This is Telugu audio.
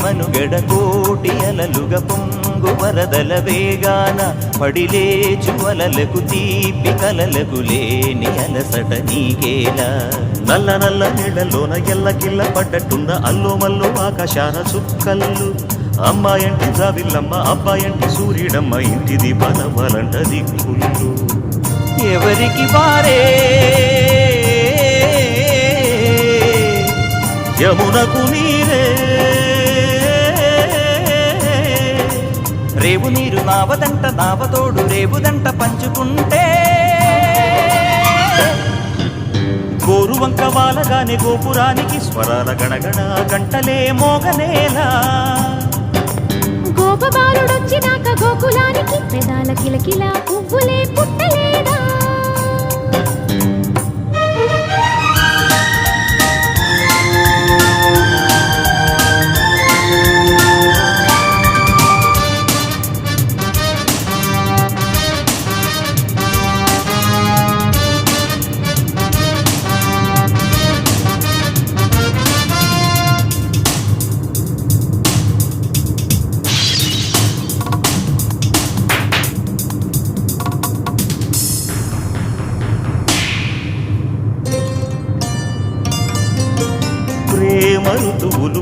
మనుగడ కోటి అలలుగ పొంగు వరదల వేగాన పడిలేచు అలలకు తీపి కలలకు లేని అలసట నీకేలా నల్ల నల్ల నీళ్ళలోన ఎల్లకిల్ల పడ్డట్టున్న అల్లో మల్లో ఆకాశాన చుక్కల్లు అమ్మాయంటి జాబిల్లమ్మ అబ్బాయంటి సూర్యుడమ్మ ఇంటి దీపాలవ్వాలంట దిక్కులు ఎవరికి వారే యమునకు నీరే రేవు నీరు నావదంట నావతోడు రేవుదంట పంచుకుంటే గోరువంక వాలగానే గోపురానికి స్వరాల గణగణ గంటలే మోగనేలా గోపబాలుడొచ్చినాక గోకులానికి పెదాల కిలకిలా పువ్వులే పుట్టలేదా ప్రేమ ఋతువులు